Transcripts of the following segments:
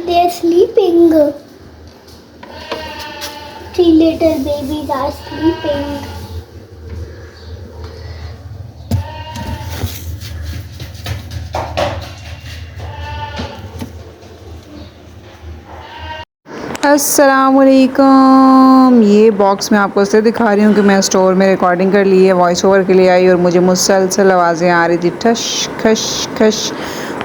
They are sleeping. Three little babies are sleeping. अस्सलामुअलैकुम। ये box मैं आपको इसलिए दिखा रही हूँ कि मैं स्टोर में रिकॉर्डिंग कर ली है, वॉइस ओवर के लिए आई और मुझे मुसलसल आवाज़ें आ रही थी, ठश खश खश।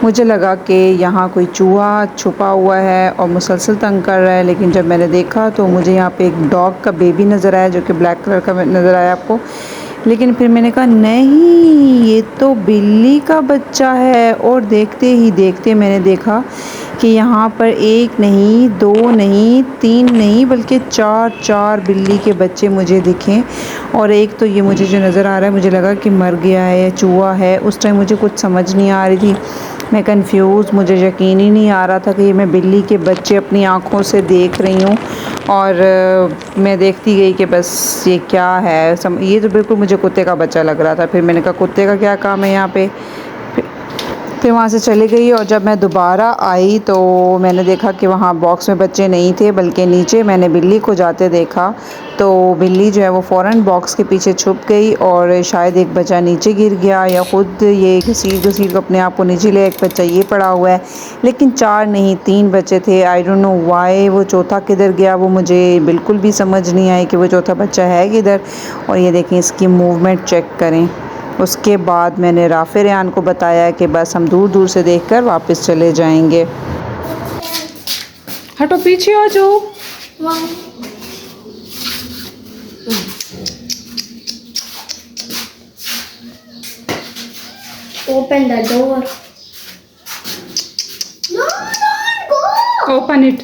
मुझे लगा कि यहाँ कोई चूहा छुपा हुआ है और मुसलसल तंग कर रहा है, लेकिन जब मैंने देखा तो मुझे यहाँ पे एक डॉग का बेबी नज़र आया जो कि ब्लैक कलर का नज़र आया आपको। लेकिन फिर मैंने कहा नहीं, ये तो बिल्ली का बच्चा है। और देखते ही देखते मैंने देखा कि यहाँ पर एक नहीं, दो नहीं, तीन नहीं, बल्कि चार बिल्ली के बच्चे मुझे दिखे। और एक तो ये मुझे जो नज़र आ रहा है, मुझे लगा कि मर गया है या चूहा है। उस टाइम मुझे कुछ समझ नहीं आ रही थी, मैं कंफ्यूज, मुझे यकीन ही नहीं आ रहा था कि ये मैं बिल्ली के बच्चे अपनी आँखों से देख रही हूँ। और मैं देखती गई कि बस ये क्या है, ये तो बिल्कुल मुझे कुत्ते का बच्चा लग रहा था। फिर मैंने कहा कुत्ते का क्या काम है यहाँ पे। फिर वहाँ से चली गई और जब मैं दोबारा आई तो मैंने देखा कि वहाँ बॉक्स में बच्चे नहीं थे, बल्कि नीचे मैंने बिल्ली को जाते देखा। तो बिल्ली जो है वो फ़ौरन बॉक्स के पीछे छुप गई और शायद एक बच्चा नीचे गिर गया या ख़ुद ये घसीट को अपने आप को नीचे ले, एक बच्चा ये पड़ा हुआ है। लेकिन चार नहीं, तीन बच्चे थे। आई डोंट नो वाई वो चौथा किधर गया, वो मुझे बिल्कुल भी समझ नहीं आई कि वो चौथा बच्चा है किधर। और ये देखें, इसकी मूवमेंट चेक करें। उसके बाद मैंने राफ़े रेहान को बताया कि बस हम दूर दूर से देखकर वापस चले जाएंगे। हटो, पीछे आ जाओ। Open the door. No, don't go. Open it.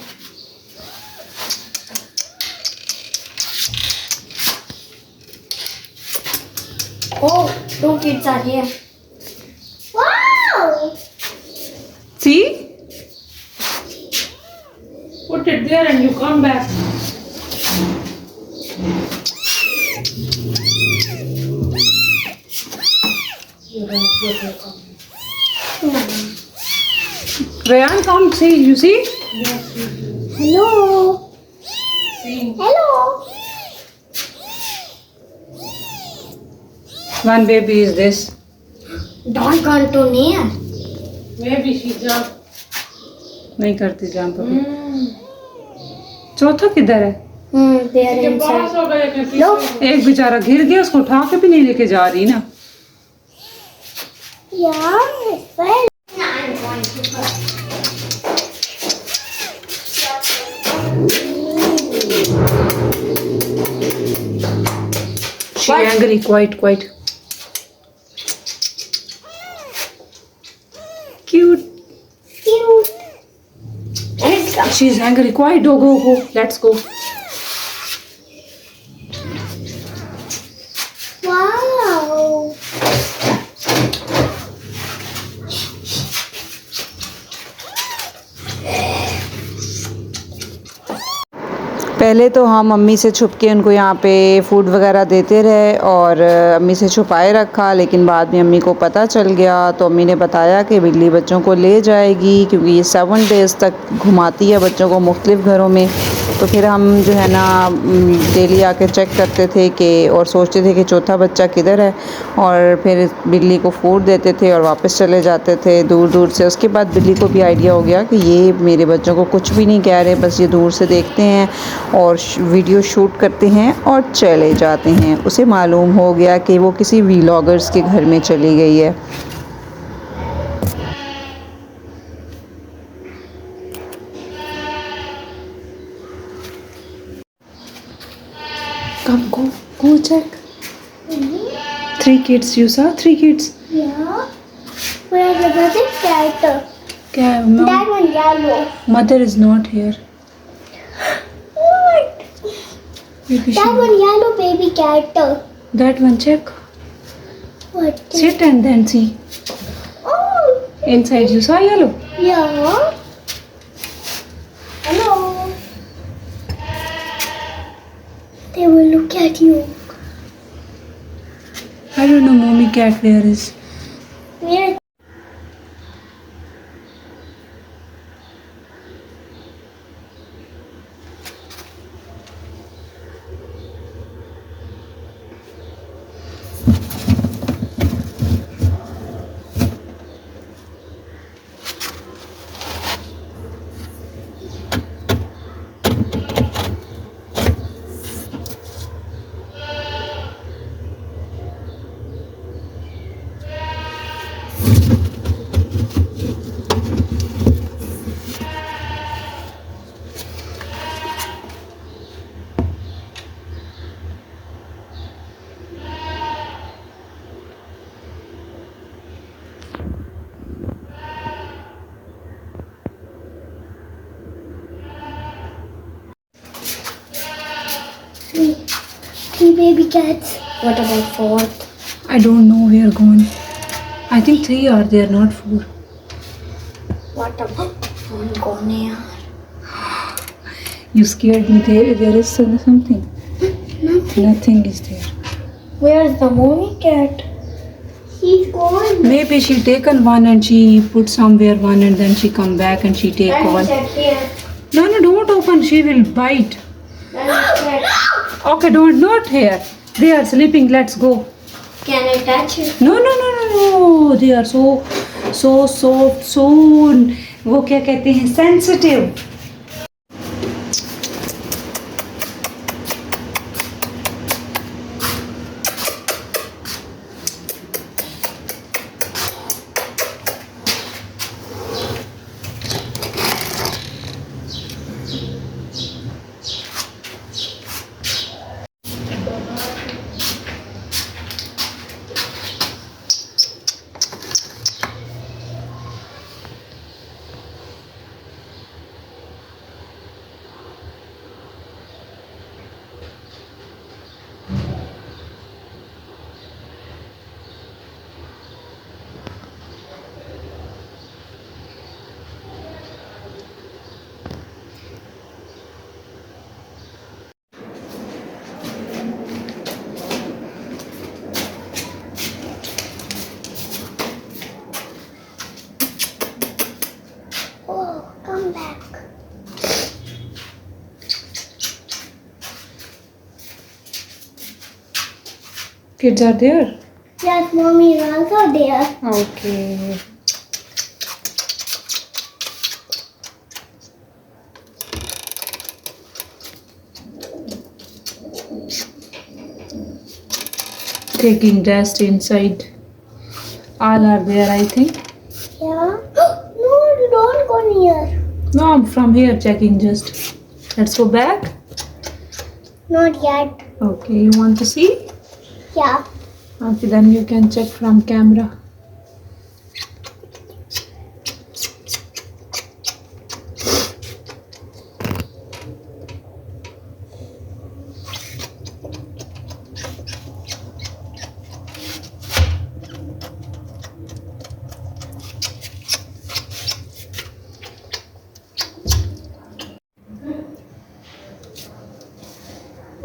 Oh, two kids are here. Wow! See? Put it there and you come back. Rayan, come see. You see? Hello. Hello. One baby is this. Don't come too near. Maybe she jump. नहीं करती jump अभी। चौथा किधर है? They are inside. Look. एक बेचारा गिर गया, उसको उठा के भी नहीं लेके जा रही ना। Yeah, well. She angry, quite. Cute. Let's go. She's angry, quiet. Go. Let's go. Wow. पहले तो हम अम्मी से छुप के उनको यहाँ पे फ़ूड वगैरह देते रहे और अम्मी से छुपाए रखा, लेकिन बाद में अम्मी को पता चल गया तो अम्मी ने बताया कि बिल्ली बच्चों को ले जाएगी, क्योंकि ये 7 डेज़ तक घुमाती है बच्चों को मुख्तलिफ़ घरों में। तो फिर हम जो है ना डेली आके चेक करते थे कि और सोचते थे कि चौथा बच्चा किधर है, और फिर बिल्ली को फूड देते थे और वापस चले जाते थे दूर दूर से। उसके बाद बिल्ली को भी आइडिया हो गया कि ये मेरे बच्चों को कुछ भी नहीं कह रहे, बस ये दूर से देखते हैं और वीडियो शूट करते हैं और चले जाते हैं। उसे मालूम हो गया कि वो किसी व्लॉगर्स के घर में चली गई है। Come, go check. 3 kids, you saw 3 kids? Yeah. Where is the cat? No. That one yellow. Mother is not here. What? Maybe That one yellow baby cat. That one, check. What? Sit and then see. Oh. Inside you saw yellow. Yeah. Hello. They will look at you. I don't know mommy cat where is. Where? baby cats. What about fourth? I don't know where gone. I think 3 are there, not 4. What about one gone here? You scared me. There is something. Nothing is there. Where's the mommy cat? She's gone. Maybe she taken one and she put somewhere one and then she come back and she take Let me one. check here. No, don't open. She will bite. Let me check. Okay, not here. They are sleeping. Let's go. Can I touch it? No. They are so soft, so वो क्या कहते हैं sensitive. Oh, come back. Kids are there. Yes, mommy is also there. Okay. Taking rest inside. All are there, I think. Yeah. No, don't go near. No, I'm from here checking just. Let's go back. Not yet. Okay, you want to see? Yeah. Okay, then you can check from camera.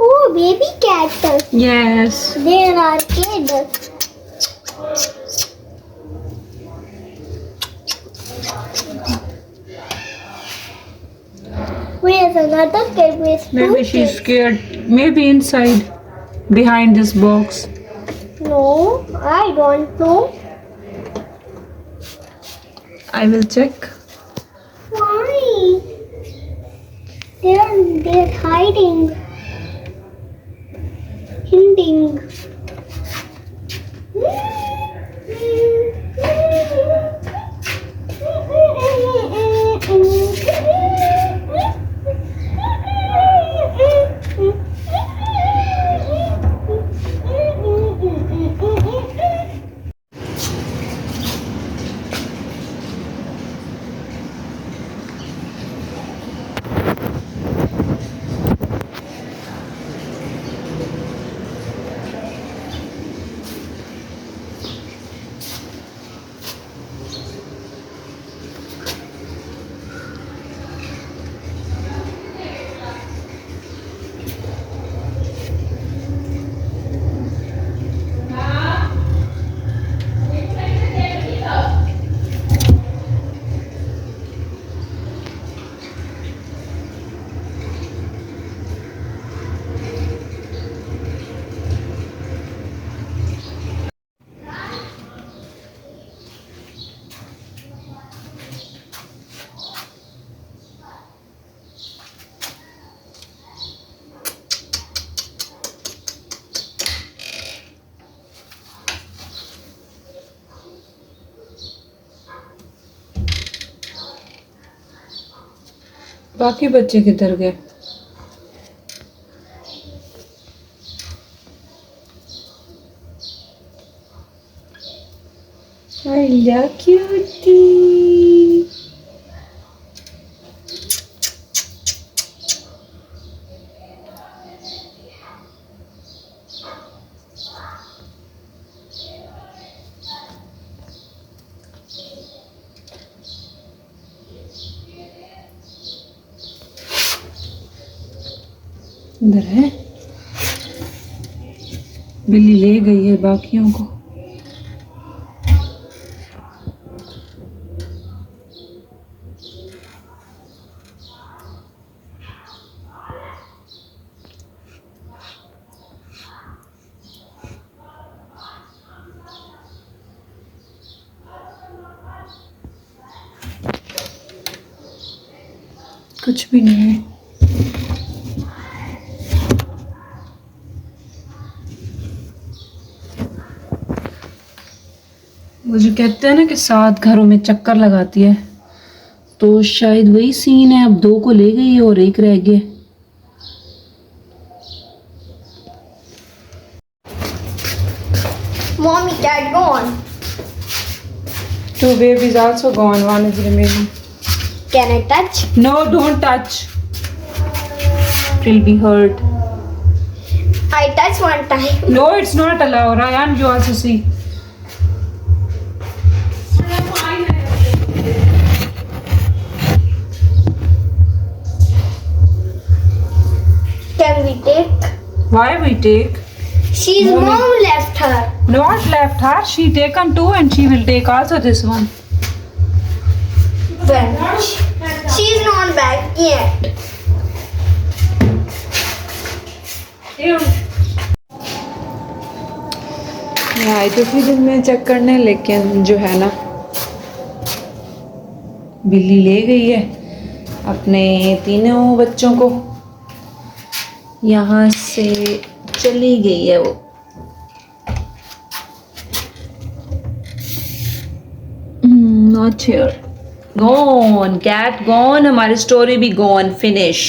Oh, baby cat. Yes. There are kids. Where's another kid with Maybe two she's kids? scared. Maybe inside, behind this box. No, I don't know. I will check. Why? They're hiding. Hinting. बाकी बच्चे किधर गए? Hello, cutie. इधर है। बिल्ली ले गई है बाकियों को। कुछ भी नहीं है। वो जो कहते हैं ना कि 7 घरों में चक्कर लगाती है, तो शायद वही सीन है। अब 2 को ले गई है और 1 रह गया। Mommy, cat gone. 2 babies also gone. 1 is remaining. Can I touch? No, don't touch. It will be hurt. I touched one time. No, it's not allowed. Ryan, you also see. Can we take? Why we take? She's Mommy. mom left her. Not left her. She taken 2 and she will take also this one. When? She's not back yet. आई तो थी दिन में check करने, लेकिन जो है ना बिल्ली ले गई है अपने तीनों बच्चों को। यहाँ से चली गई है वो। Not here. Gone. Cat gone. हमारी स्टोरी भी gone. Finish.